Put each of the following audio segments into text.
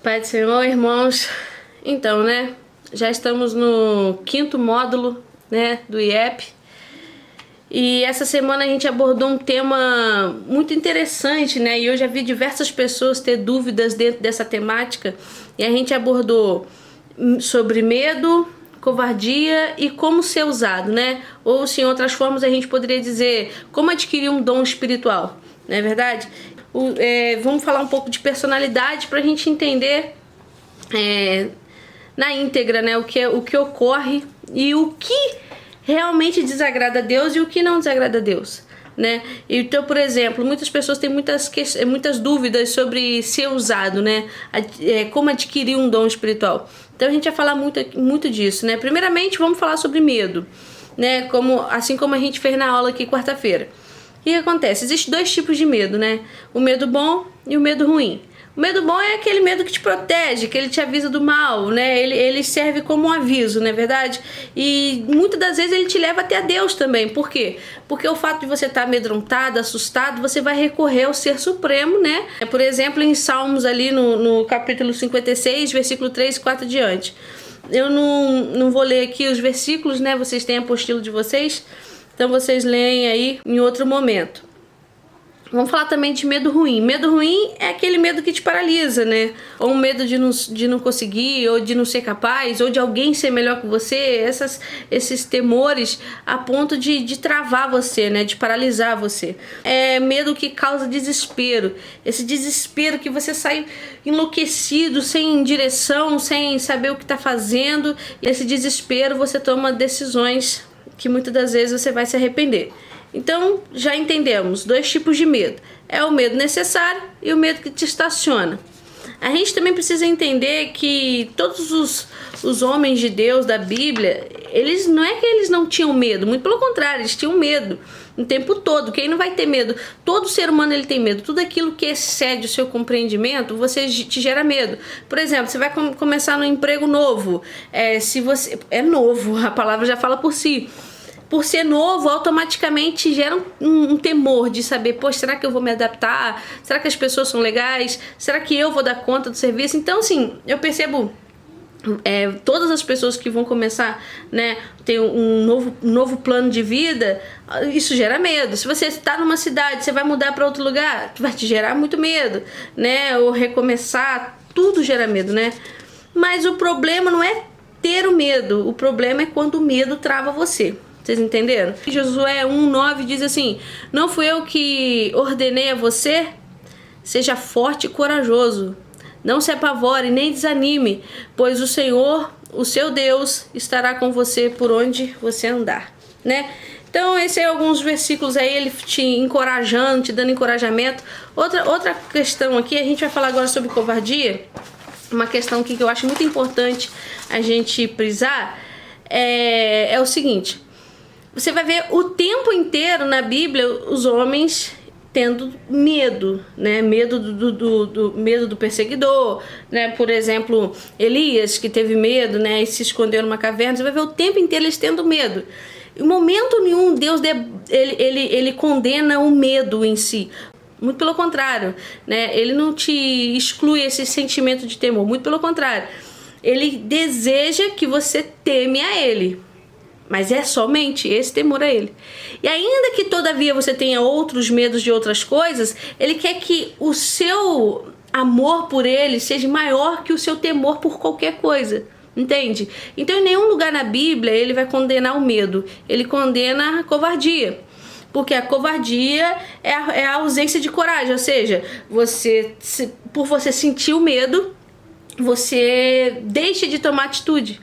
Pai do Senhor, irmãos. Então, né? Já estamos no 5º módulo, né, do IEP. E essa semana a gente abordou um tema muito interessante, né? E eu já vi diversas pessoas ter dúvidas dentro dessa temática. E a gente abordou sobre medo, covardia e como ser usado, né? Ou se em outras formas a gente poderia dizer como adquirir um dom espiritual, não é verdade? Vamos falar um pouco de personalidade para a gente entender na íntegra, né? O que ocorre e o que realmente desagrada a Deus e o que não desagrada a Deus, né? Então, por exemplo, muitas pessoas têm muitas dúvidas sobre ser usado, né? Como adquirir um dom espiritual. Então a gente vai falar muito disso, né? Primeiramente, vamos falar sobre medo, né? Assim como a gente fez na aula aqui quarta-feira. O que acontece? Existem 2 tipos de medo, né? O medo bom e o medo ruim. O medo bom é aquele medo que te protege, que ele te avisa do mal, né? Ele serve como um aviso, não é verdade? E muitas das vezes ele te leva até a Deus também. Por quê? Porque o fato de você estar amedrontado, assustado, você vai recorrer ao Ser Supremo, né? Por exemplo, em Salmos ali no capítulo 56, versículo 3 e 4 adiante. Eu não vou ler aqui os versículos, né? Vocês têm a apostila de vocês, então vocês leem aí em outro momento. Vamos falar também de medo ruim. Medo ruim é aquele medo que te paralisa, né? Ou um medo de não conseguir, ou de não ser capaz, ou de alguém ser melhor que você. Esses temores a ponto de travar você, né? De paralisar você. É medo que causa desespero. Esse desespero que você sai enlouquecido, sem direção, sem saber o que está fazendo. E esse desespero você toma decisões que muitas das vezes você vai se arrepender. Então, já entendemos 2 tipos de medo. É o medo necessário e o medo que te estaciona. A gente também precisa entender que todos os homens de Deus da Bíblia, não é que eles não tinham medo, muito pelo contrário, eles tinham medo o tempo todo. Quem não vai ter medo? Todo ser humano ele tem medo. Tudo aquilo que excede o seu compreendimento, você te gera medo. Por exemplo, você vai começar num emprego novo. Se você é novo, a palavra já fala por si. Por ser novo, automaticamente gera um temor de saber, poxa, será que eu vou me adaptar? Será que as pessoas são legais? Será que eu vou dar conta do serviço? Então, assim, eu percebo todas as pessoas que vão começar, né, ter um novo plano de vida, isso gera medo. Se você está numa cidade, você vai mudar para outro lugar, vai te gerar muito medo, né? Ou recomeçar, tudo gera medo, né? Mas o problema não é ter o medo, o problema é quando o medo trava você. Vocês entenderam? Josué 1:9 diz assim: não fui eu que ordenei a você? Seja forte e corajoso. Não se apavore nem desanime, pois o Senhor, o seu Deus, estará com você por onde você andar, né? Então, esses são alguns versículos aí, ele te encorajando, te dando encorajamento. Outra questão aqui, a gente vai falar agora sobre covardia. Uma questão aqui que eu acho muito importante a gente frisar é o seguinte. Você vai ver o tempo inteiro na Bíblia os homens tendo medo, né? Medo medo do perseguidor, né? Por exemplo, Elias, que teve medo, né? E se escondeu numa caverna. Você vai ver o tempo inteiro eles tendo medo. Em momento nenhum Deus ele condena o medo em si. Muito pelo contrário, né? Ele não te exclui esse sentimento de temor. Muito pelo contrário. Ele deseja que você teme a ele. Mas é somente esse temor a ele. E ainda que todavia você tenha outros medos de outras coisas, ele quer que o seu amor por ele seja maior que o seu temor por qualquer coisa. Entende? Então em nenhum lugar na Bíblia ele vai condenar o medo. Ele condena a covardia. Porque a covardia é a ausência de coragem. Ou seja, por você sentir o medo, você deixa de tomar atitude.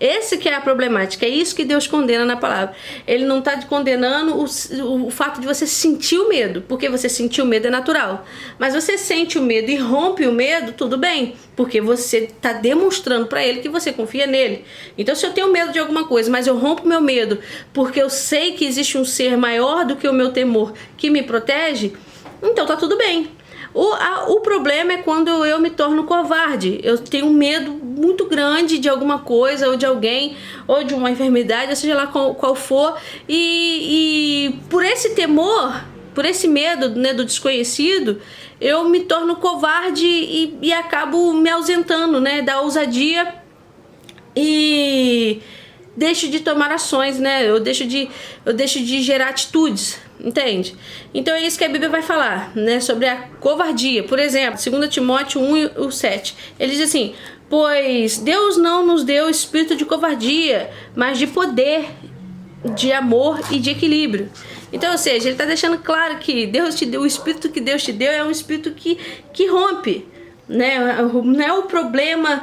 Esse que é a problemática, é isso que Deus condena na palavra. Ele não está condenando o fato de você sentir o medo, porque você sentir o medo é natural. Mas você sente o medo e rompe o medo, tudo bem, porque você está demonstrando para ele que você confia nele. Então, se eu tenho medo de alguma coisa, mas eu rompo meu medo porque eu sei que existe um ser maior do que o meu temor que me protege, então tá tudo bem. O problema é quando eu me torno covarde. Eu tenho medo muito grande de alguma coisa, ou de alguém, ou de uma enfermidade, seja lá qual for. E por esse temor, por esse medo, né, do desconhecido, eu me torno covarde e acabo me ausentando, né, da ousadia e deixo de tomar ações, né? Eu deixo de gerar atitudes, entende? Então é isso que a Bíblia vai falar, né? Sobre a covardia. Por exemplo, 2 Timóteo 1:7. Ele diz assim: pois Deus não nos deu espírito de covardia, mas de poder, de amor e de equilíbrio. Então, ou seja, ele está deixando claro que Deus te deu, o espírito que Deus te deu é um espírito que rompe, né? Não é o problema,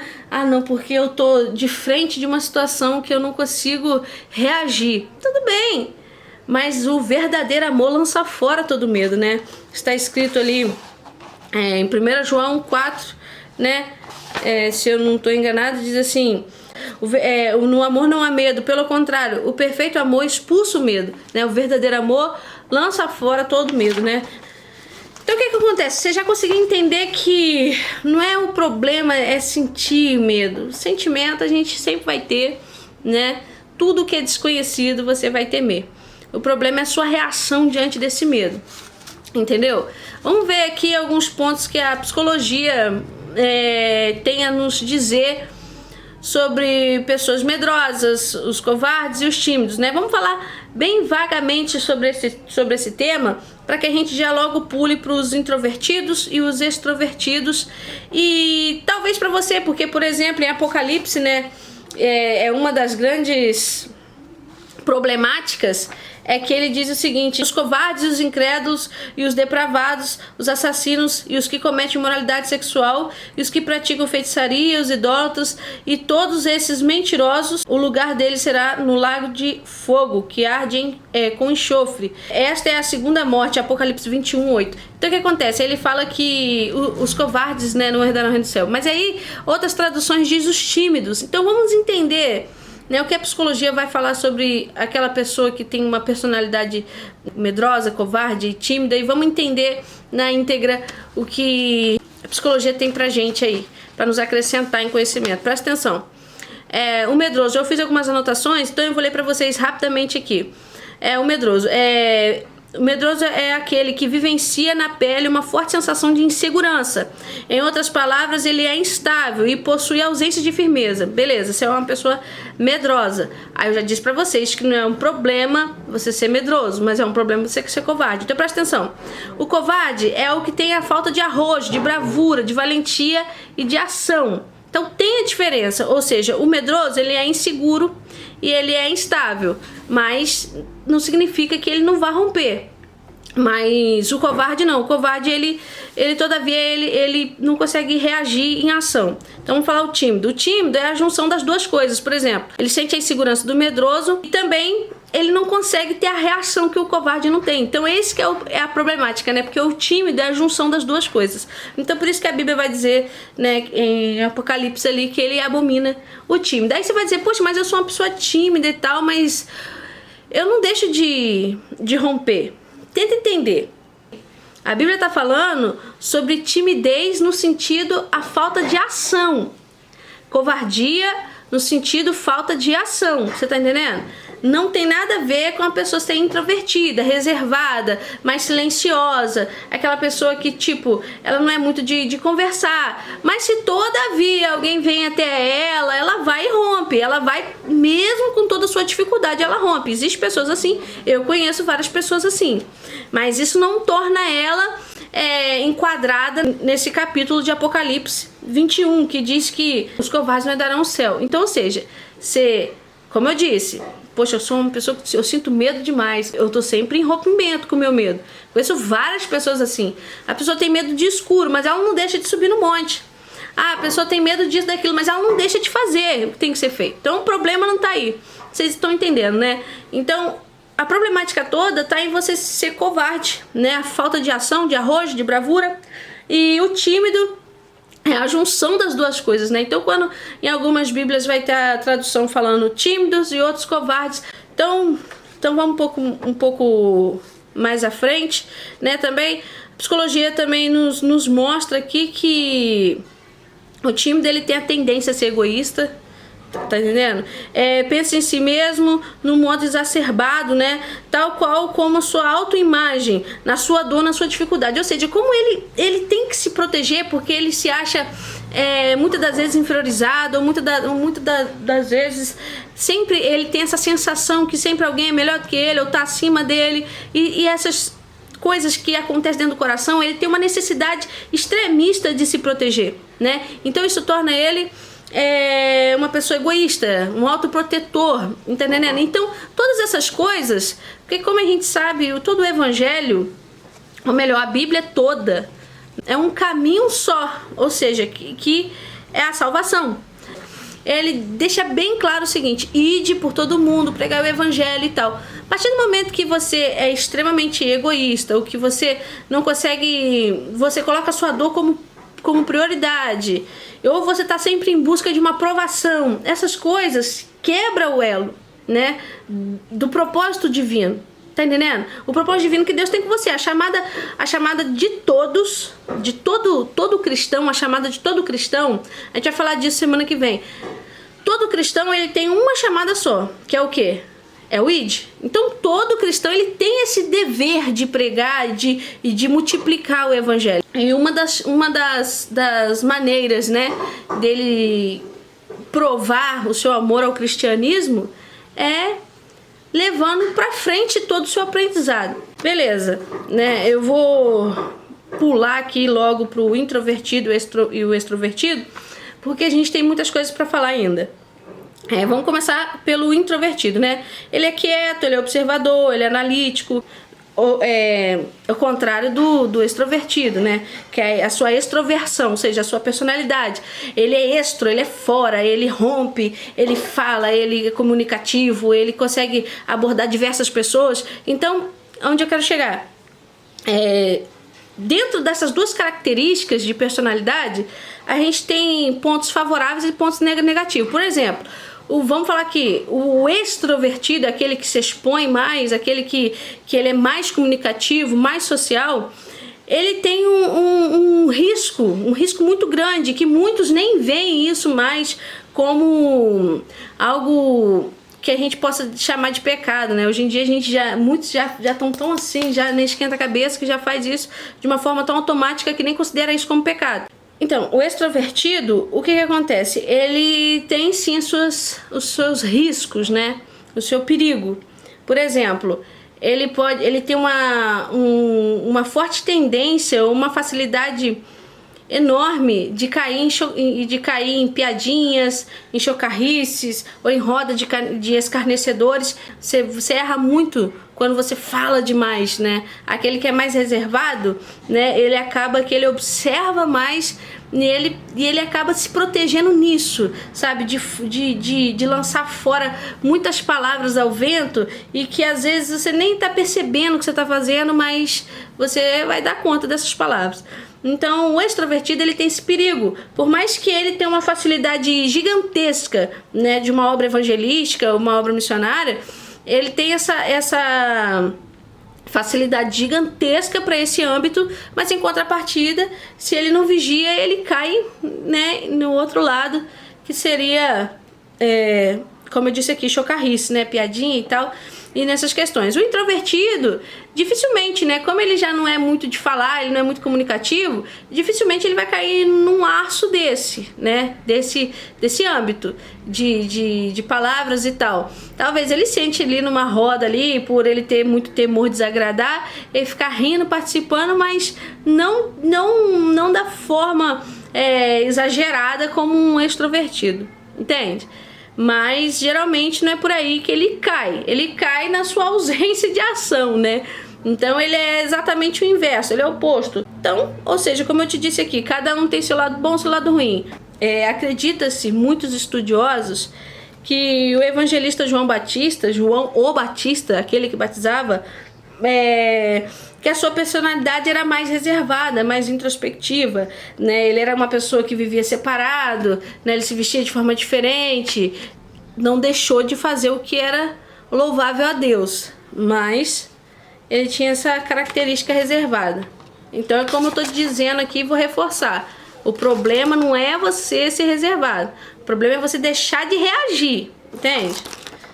não, porque eu tô de frente de uma situação que eu não consigo reagir. Tudo bem, mas o verdadeiro amor lança fora todo medo, né? Está escrito ali em 1 João 4, né? Se eu não estou enganado, diz assim: no amor não há medo, pelo contrário, o perfeito amor expulsa o medo, né? O verdadeiro amor lança fora todo medo, né? Então o que acontece? Você já conseguiu entender que não é o problema é sentir medo. Sentimento a gente sempre vai ter, né? Tudo que é desconhecido você vai temer. O problema é a sua reação diante desse medo, entendeu? Vamos ver aqui alguns pontos que a psicologia tem a nos dizer sobre pessoas medrosas, os covardes e os tímidos, né? Vamos falar bem vagamente sobre esse tema, para que a gente já logo pule para os introvertidos e os extrovertidos. E talvez para você, porque, por exemplo, em Apocalipse, né, é uma das grandes problemáticas, é que ele diz o seguinte: os covardes, os incrédulos e os depravados, os assassinos e os que cometem imoralidade sexual e os que praticam feitiçaria, os idólatras e todos esses mentirosos, o lugar deles será no lago de fogo que arde com enxofre. Esta é a segunda morte, Apocalipse 21:8. Então o que acontece? Ele fala que os covardes, né, não herdarão o reino do céu. Mas aí outras traduções diz os tímidos. Então vamos entender, né, o que a psicologia vai falar sobre aquela pessoa que tem uma personalidade medrosa, covarde e tímida, e vamos entender na íntegra o que a psicologia tem pra gente aí, pra nos acrescentar em conhecimento. Presta atenção. O medroso, eu fiz algumas anotações, então eu vou ler pra vocês rapidamente aqui. O medroso é aquele que vivencia na pele uma forte sensação de insegurança. Em outras palavras, ele é instável e possui ausência de firmeza. Beleza, você é uma pessoa medrosa. Aí eu já disse pra vocês que não é um problema você ser medroso, mas é um problema você ser covarde. Então presta atenção. O covarde é o que tem a falta de arrojo, de bravura, de valentia e de ação. Então tem a diferença, ou seja, o medroso ele é inseguro e ele é instável, mas não significa que ele não vá romper. Mas o covarde não, o covarde ele todavia ele não consegue reagir em ação. Então vamos falar o tímido. O tímido é a junção das duas coisas. Por exemplo, ele sente a insegurança do medroso e também ele não consegue ter a reação que o covarde não tem. Então esse que é a problemática, né? Porque o tímido é a junção das duas coisas. Então por isso que a Bíblia vai dizer, né, em Apocalipse ali, que ele abomina o tímido. Aí você vai dizer: poxa, mas eu sou uma pessoa tímida e tal, mas eu não deixo de romper. Tenta entender. A Bíblia está falando sobre timidez no sentido a falta de ação. Covardia no sentido falta de ação. Você tá entendendo? Não tem nada a ver com a pessoa ser introvertida, reservada, mais silenciosa. Aquela pessoa que, tipo, ela não é muito de conversar. Mas se todavia alguém vem até ela vai e rompe. Ela vai, mesmo com toda a sua dificuldade, ela rompe. Existem pessoas assim. Eu conheço várias pessoas assim. Mas isso não torna ela enquadrada nesse capítulo de Apocalipse 21, que diz que os covardes não herdarão o céu. Então, ou seja, como eu disse, poxa, eu sou uma pessoa que eu sinto medo demais. Eu tô sempre em rompimento com o meu medo. Conheço várias pessoas assim. A pessoa tem medo de escuro, mas ela não deixa de subir no monte. A pessoa tem medo disso, daquilo, mas ela não deixa de fazer o que tem que ser feito. Então o problema não tá aí. Vocês estão entendendo, né? Então a problemática toda tá em você ser covarde, né? A falta de ação, de arrojo, de bravura. E o tímido é a junção das duas coisas, né? Então, quando em algumas bíblias vai ter a tradução falando tímidos e outros covardes. Então vamos um pouco mais à frente, né? Também, a psicologia também nos mostra aqui que o tímido ele tem a tendência a ser egoísta, Tá entendendo? Pensa em si mesmo no modo exacerbado, né? Tal qual como a sua autoimagem, na sua dor, na sua dificuldade. Ou seja, como ele tem que se proteger porque ele se acha muitas das vezes inferiorizado, ou muitas das vezes sempre ele tem essa sensação que sempre alguém é melhor do que ele ou tá acima dele, e essas coisas que acontecem dentro do coração, ele tem uma necessidade extremista de se proteger, né? Então isso torna ele uma pessoa egoísta, um autoprotetor, entendendo? Então todas essas coisas, porque como a gente sabe, todo o evangelho, ou melhor, a Bíblia toda, é um caminho só, ou seja, que é a salvação. Ele deixa bem claro o seguinte: ide por todo mundo, pregar o evangelho e tal. A partir do momento que você é extremamente egoísta, ou que você não consegue, você coloca a sua dor como prioridade, ou você está sempre em busca de uma aprovação, essas coisas quebram o elo, né, do propósito divino. Tá entendendo? O propósito divino que Deus tem com você. A chamada de todos, de todo cristão, a chamada de todo cristão, a gente vai falar disso semana que vem. Todo cristão, ele tem uma chamada só, que é o quê? É o id. Então todo cristão, ele tem esse dever de pregar e de multiplicar o evangelho. E uma das maneiras, né, dele provar o seu amor ao cristianismo é levando pra frente todo o seu aprendizado. Beleza, né? Eu vou pular aqui logo pro introvertido e o extrovertido, porque a gente tem muitas coisas para falar ainda. Vamos começar pelo introvertido, né? Ele é quieto, ele é observador, ele é analítico, ao contrário do extrovertido, né? Que é a sua extroversão, ou seja, a sua personalidade. Ele é extro, ele é fora, ele rompe, ele fala, ele é comunicativo, ele consegue abordar diversas pessoas. Então, onde eu quero chegar? Dentro dessas duas características de personalidade, a gente tem pontos favoráveis e pontos negativos. Por exemplo, vamos falar aqui, o extrovertido, aquele que se expõe mais, aquele que ele é mais comunicativo, mais social, ele tem um risco muito grande, que muitos nem veem isso mais como algo que a gente possa chamar de pecado, né? Hoje em dia muitos já estão tão assim, já nem esquenta a cabeça, que já faz isso de uma forma tão automática que nem considera isso como pecado. Então, o extrovertido, o que acontece? Ele tem sim os seus riscos, né? O seu perigo. Por exemplo, ele tem uma forte tendência, uma facilidade enorme de cair em piadinhas, em chocarrices ou em roda de escarnecedores. Você erra muito quando você fala demais, né? Aquele que é mais reservado, né? Ele acaba que ele observa mais e ele acaba se protegendo nisso, sabe? De lançar fora muitas palavras ao vento, e que às vezes você nem tá percebendo o que você tá fazendo, mas você vai dar conta dessas palavras. Então o extrovertido, ele tem esse perigo. Por mais que ele tenha uma facilidade gigantesca, né, de uma obra evangelística, uma obra missionária, ele tem essa facilidade gigantesca para esse âmbito, mas em contrapartida, se ele não vigia, ele cai, né, no outro lado, que seria, como eu disse aqui, chocarrice, né, piadinha e tal, e nessas questões. O introvertido, dificilmente, né, como ele já não é muito de falar, ele não é muito comunicativo, dificilmente ele vai cair num arço desse, né, desse âmbito de palavras e tal. Talvez ele sente ali numa roda ali, por ele ter muito temor de desagradar, ele ficar rindo, participando, mas não da forma exagerada como um extrovertido, entende? Mas geralmente não é por aí que ele cai na sua ausência de ação, né? Então ele é exatamente o inverso, ele é o oposto. Então, ou seja, como eu te disse aqui, cada um tem seu lado bom e seu lado ruim. Acredita-se, muitos estudiosos, que o evangelista João o Batista, aquele que batizava, que a sua personalidade era mais reservada, mais introspectiva, né? Ele era uma pessoa que vivia separado, né? Ele se vestia de forma diferente, não deixou de fazer o que era louvável a Deus, mas ele tinha essa característica reservada. Então é como eu estou dizendo aqui, vou reforçar: O problema não é você ser reservado. O problema é você deixar de reagir, entende?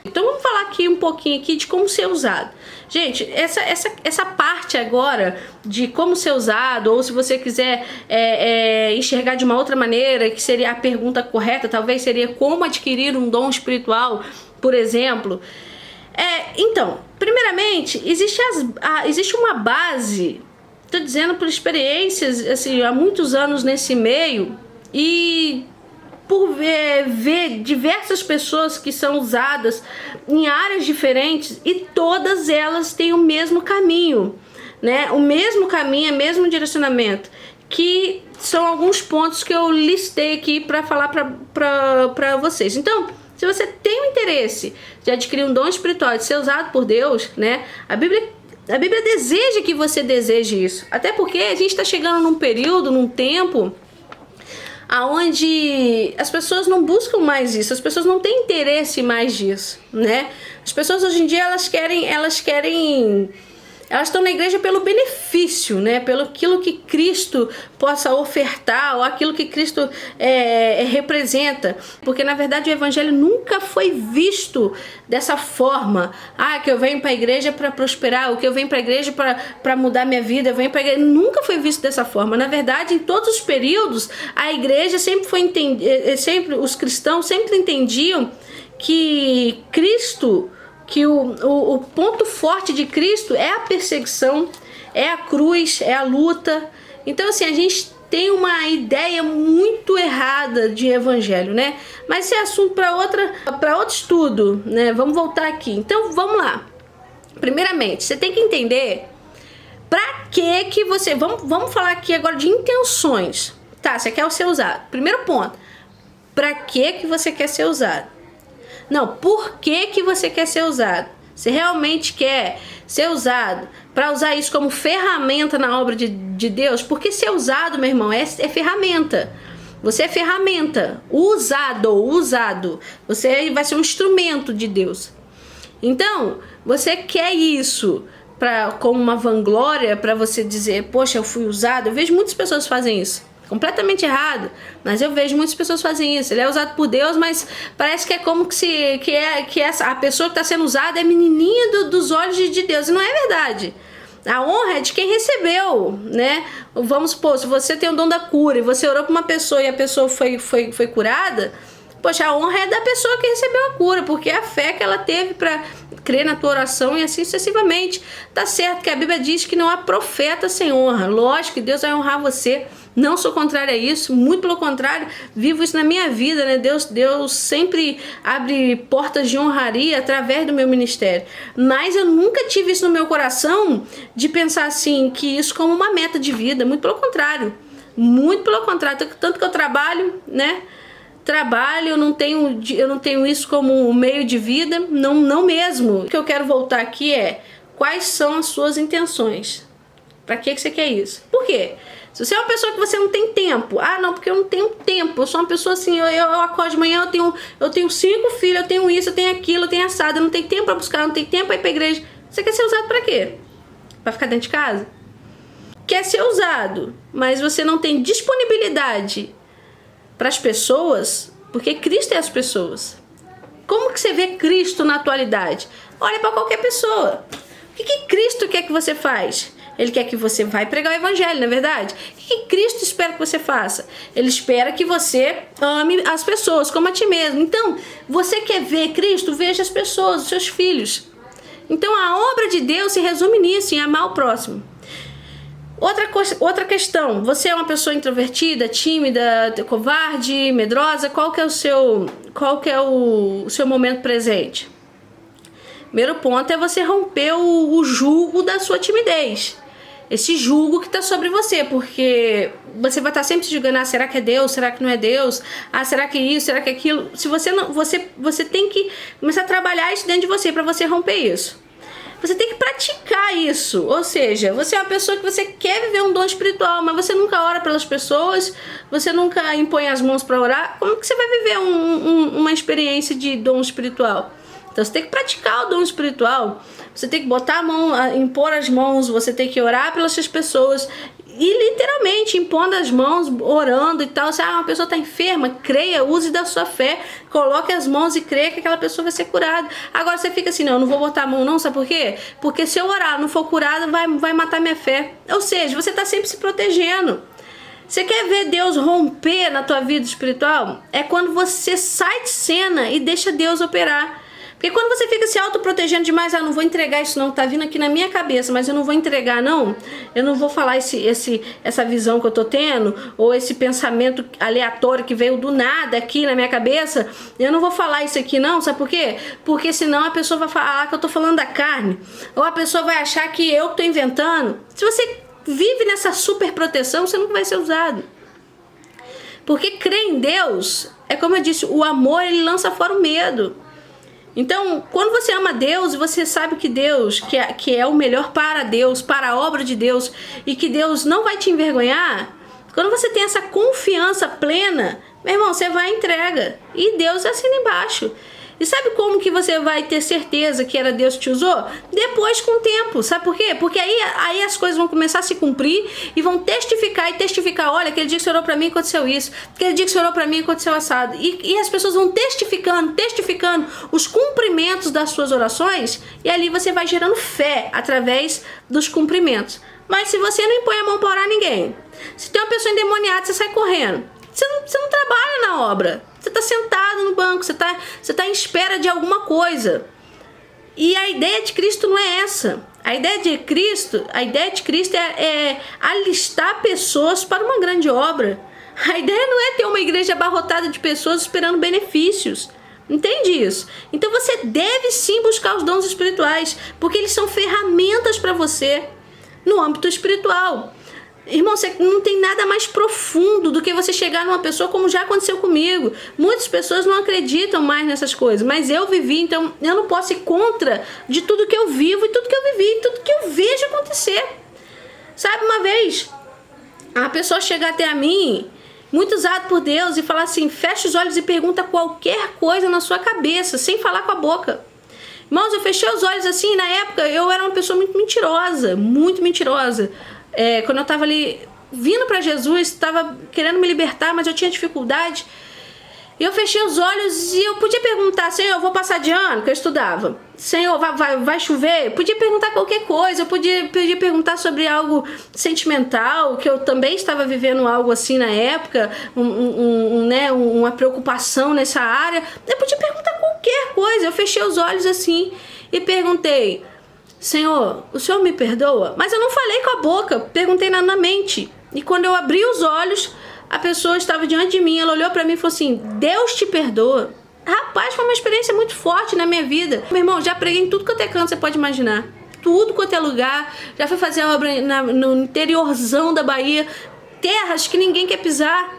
Então vamos falar aqui um pouquinho aqui de como ser usado. Gente, essa parte agora de como ser usado, ou se você quiser enxergar de uma outra maneira, que seria a pergunta correta, talvez seria como adquirir um dom espiritual, por exemplo. Então, primeiramente, existe uma base, estou dizendo por experiências, assim, há muitos anos nesse meio, e por ver diversas pessoas que são usadas em áreas diferentes e todas elas têm o mesmo caminho, né? O mesmo caminho, o mesmo direcionamento, que são alguns pontos que eu listei aqui para falar para vocês. Então, se você tem o interesse de adquirir um dom espiritual, de ser usado por Deus, né? A Bíblia deseja que você deseje isso. Até porque a gente está chegando num período, num tempo aonde as pessoas não buscam mais isso, as pessoas não têm interesse mais disso, né? As pessoas hoje em dia elas estão na igreja pelo benefício, né? Pelo aquilo que Cristo possa ofertar, ou aquilo que Cristo representa. Porque na verdade o evangelho nunca foi visto dessa forma. Que eu venho para a igreja para prosperar, ou que eu venho para a igreja para mudar minha vida, eu venho para a igreja. Nunca foi visto dessa forma. Na verdade, em todos os períodos, a igreja sempre foi os cristãos sempre entendiam que Cristo, que o ponto forte de Cristo é a perseguição, é a cruz, é a luta. Então assim, a gente tem uma ideia muito errada de evangelho, né? Mas esse é assunto para outro estudo, né? Vamos voltar aqui. Então vamos lá. Primeiramente, você tem que entender para que você... Vamos falar aqui agora de intenções. Tá, você quer ser usado. Primeiro ponto. Para que você quer ser usado? Não, por que você quer ser usado? Você realmente quer ser usado para usar isso como ferramenta na obra de Deus? Porque ser usado, meu irmão, é ferramenta. Você é ferramenta. Usado. Você vai ser um instrumento de Deus. Então, você quer isso como uma vanglória, para você dizer, poxa, eu fui usado? Eu vejo muitas pessoas fazem isso. Completamente errado, mas eu vejo muitas pessoas fazem isso. Ele é usado por Deus, mas parece que é como a pessoa que está sendo usada é menininha dos olhos de Deus, e não é verdade. A honra é de quem recebeu, né? Vamos supor, se você tem o dom da cura e você orou para uma pessoa e a pessoa foi curada, poxa, a honra é da pessoa que recebeu a cura, porque é a fé que ela teve para crer na tua oração e assim sucessivamente. Tá certo que a Bíblia diz que não há profeta sem honra. Lógico que Deus vai honrar você. Não sou contrária a isso, muito pelo contrário, vivo isso na minha vida, né? Deus sempre abre portas de honraria através do meu ministério. Mas eu nunca tive isso no meu coração de pensar assim, que isso como uma meta de vida, muito pelo contrário. Muito pelo contrário, tanto que eu trabalho, né? Eu não tenho isso como um meio de vida, não mesmo. O que eu quero voltar aqui é, quais são as suas intenções? Pra que você quer isso? Por quê? Se você é uma pessoa que você não tem tempo, não, porque eu não tenho tempo, eu sou uma pessoa assim, eu acordo de manhã, eu tenho 5 filhos, eu tenho isso, eu tenho aquilo, eu tenho assado, eu não tenho tempo pra buscar, eu não tenho tempo pra ir pra igreja. Você quer ser usado pra quê? Pra ficar dentro de casa? Quer ser usado, mas você não tem disponibilidade para as pessoas, porque Cristo é as pessoas. Como que você vê Cristo na atualidade? Olha para qualquer pessoa. O que Cristo quer que você faz? Ele quer que você vá pregar o evangelho, não é verdade? O que Cristo espera que você faça? Ele espera que você ame as pessoas como a ti mesmo. Então, você quer ver Cristo? Veja as pessoas, os seus filhos. Então, a obra de Deus se resume nisso, em amar o próximo. Outra questão, você é uma pessoa introvertida, tímida, covarde, medrosa? Qual que é o seu momento presente? Primeiro ponto é você romper o jugo da sua timidez. Esse jugo que está sobre você, porque você vai estar sempre se julgando, será que é Deus? Será que não é Deus? Será que é isso? Será que é aquilo? Se você não, você tem que começar a trabalhar isso dentro de você para você romper isso. Você tem que praticar isso, ou seja, você é uma pessoa que você quer viver um dom espiritual, mas você nunca ora pelas pessoas, você nunca impõe as mãos para orar. Como que você vai viver uma experiência de dom espiritual? Então você tem que praticar o dom espiritual, você tem que botar a mão, impor as mãos, você tem que orar pelas suas pessoas, e literalmente impondo as mãos, orando e tal. Se uma pessoa está enferma, creia, use da sua fé, coloque as mãos e creia que aquela pessoa vai ser curada. Agora você fica assim, não, eu não vou botar a mão não, sabe por quê? Porque se eu orar, não for curada, vai matar minha fé. Ou seja, você está sempre se protegendo. Você quer ver Deus romper na tua vida espiritual? É quando você sai de cena e deixa Deus operar. Porque quando você fica se autoprotegendo demais, não vou entregar isso não, tá vindo aqui na minha cabeça, mas eu não vou entregar não, eu não vou falar essa visão que eu tô tendo, ou esse pensamento aleatório que veio do nada aqui na minha cabeça, eu não vou falar isso aqui não, sabe por quê? Porque senão a pessoa vai falar que eu tô falando da carne, ou a pessoa vai achar que eu tô inventando. Se você vive nessa super proteção, você nunca vai ser usado. Porque crer em Deus, é como eu disse, o amor ele lança fora o medo. Então, quando você ama Deus e você sabe que Deus, que é o melhor para Deus, para a obra de Deus, e que Deus não vai te envergonhar, quando você tem essa confiança plena, meu irmão, você vai e entrega. E Deus assina embaixo. E sabe como que você vai ter certeza que era Deus que te usou? Depois, com o tempo. Sabe por quê? Porque aí as coisas vão começar a se cumprir e vão testificar e testificar. Olha, aquele dia que você orou pra mim, aconteceu isso. Aquele dia que você orou pra mim, aconteceu assado. E as pessoas vão testificando os cumprimentos das suas orações, e ali você vai gerando fé através dos cumprimentos. Mas se você não impõe a mão pra orar ninguém, se tem uma pessoa endemoniada, você sai correndo. Você não trabalha na obra. Você está sentado no banco, você tá em espera de alguma coisa. E a ideia de Cristo não é essa. A ideia de Cristo é alistar pessoas para uma grande obra. A ideia não é ter uma igreja abarrotada de pessoas esperando benefícios. Entende isso? Então você deve sim buscar os dons espirituais, porque eles são ferramentas para você no âmbito espiritual. Irmão, você não tem nada mais profundo do que você chegar numa pessoa, como já aconteceu comigo. Muitas pessoas não acreditam mais nessas coisas, mas eu vivi, então eu não posso ir contra de tudo que eu vivo e tudo que eu vivi e tudo que eu vejo acontecer. Sabe, uma vez a pessoa chegar até a mim, muito usado por Deus, e falar assim: fecha os olhos e pergunta qualquer coisa na sua cabeça, sem falar com a boca. Irmãos, eu fechei os olhos assim, na época eu era uma pessoa muito mentirosa, muito mentirosa. Quando eu estava ali vindo para Jesus, estava querendo me libertar, mas eu tinha dificuldade. E eu fechei os olhos e eu podia perguntar: Senhor, eu vou passar de ano, que eu estudava. Senhor, vai chover? Eu podia perguntar qualquer coisa, eu podia perguntar sobre algo sentimental, que eu também estava vivendo algo assim na época, uma preocupação nessa área. Eu podia perguntar qualquer coisa. Eu fechei os olhos assim e perguntei: Senhor, o Senhor me perdoa? Mas eu não falei com a boca, perguntei na mente. E quando eu abri os olhos, a pessoa estava diante de mim, ela olhou para mim e falou assim: Deus te perdoa. Rapaz, foi uma experiência muito forte na minha vida. Meu irmão, já preguei em tudo quanto é canto, você pode imaginar. Tudo quanto é lugar. Já fui fazer obra no interiorzão da Bahia, terras que ninguém quer pisar.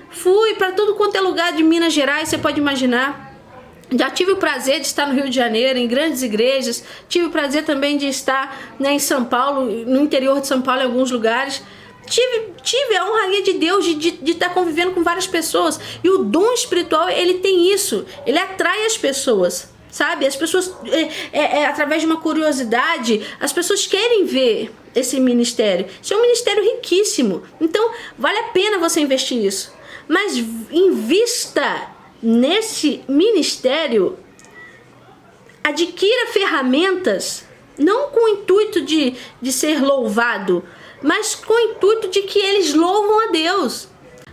Fui para tudo quanto é lugar de Minas Gerais, você pode imaginar. Já tive o prazer de estar no Rio de Janeiro, em grandes igrejas. Tive o prazer também de estar em São Paulo, no interior de São Paulo, em alguns lugares. Tive a honraria de Deus de estar convivendo com várias pessoas. E o dom espiritual, ele tem isso. Ele atrai as pessoas, sabe? As pessoas, através de uma curiosidade, as pessoas querem ver esse ministério. Isso é um ministério riquíssimo. Então, vale a pena você investir nisso. Mas invista nesse ministério, adquira ferramentas, não com o intuito de ser louvado, mas com o intuito de que eles louvam a Deus.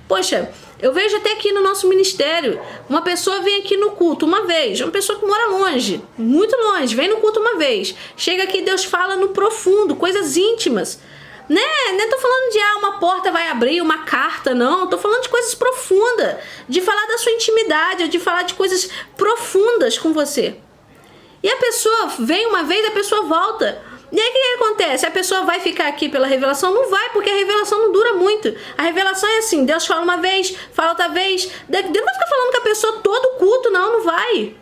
Poxa, eu vejo até aqui no nosso ministério, uma pessoa vem aqui no culto uma vez, uma pessoa que mora longe, muito longe, vem no culto uma vez, chega aqui, Deus fala no profundo, coisas íntimas. Não tô falando de uma porta vai abrir, uma carta, não. Tô falando de coisas profundas, de falar da sua intimidade, de falar de coisas profundas com você. E a pessoa vem uma vez, a pessoa volta. E aí o que acontece? A pessoa vai ficar aqui pela revelação? Não vai, porque a revelação não dura muito. A revelação é assim: Deus fala uma vez, fala outra vez. Deus não vai ficar falando com a pessoa todo culto, não vai.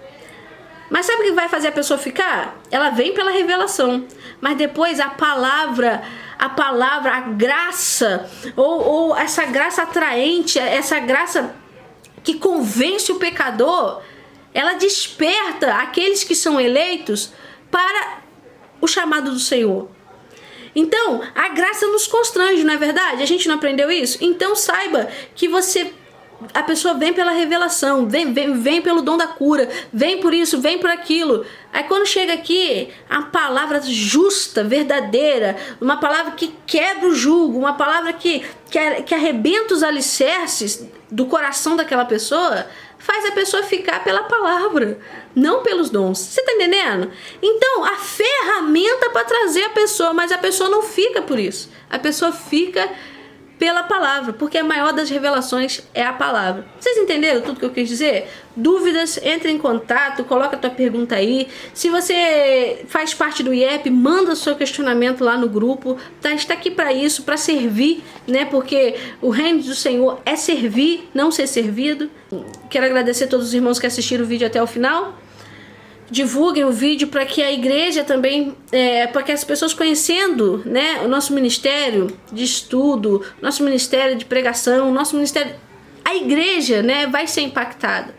Mas sabe o que vai fazer a pessoa ficar? Ela vem pela revelação, mas depois a palavra, a graça, ou essa graça atraente, essa graça que convence o pecador, ela desperta aqueles que são eleitos para o chamado do Senhor. Então, a graça nos constrange, não é verdade? A gente não aprendeu isso? Então saiba que a pessoa vem pela revelação, vem pelo dom da cura, vem por isso, vem por aquilo. Aí quando chega aqui, a palavra justa, verdadeira, uma palavra que quebra o jugo, uma palavra que arrebenta os alicerces do coração daquela pessoa, faz a pessoa ficar pela palavra, não pelos dons. Você tá entendendo? Então, a ferramenta para trazer a pessoa, mas a pessoa não fica por isso. A pessoa fica pela palavra, porque a maior das revelações é a palavra. Vocês entenderam tudo que eu quis dizer? Dúvidas, entre em contato, coloca a tua pergunta aí. Se você faz parte do IEP, manda o seu questionamento lá no grupo. Tá? Está aqui para isso, para servir, né? Porque o reino do Senhor é servir, não ser servido. Quero agradecer a todos os irmãos que assistiram o vídeo até o final. Divulguem o vídeo para que a igreja também, para que as pessoas conhecendo, né, o nosso ministério de estudo, nosso ministério de pregação, nosso ministério, a igreja, né, vai ser impactada,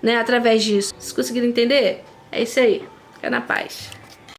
né, através disso. Vocês conseguiram entender? É isso aí. Fica na paz.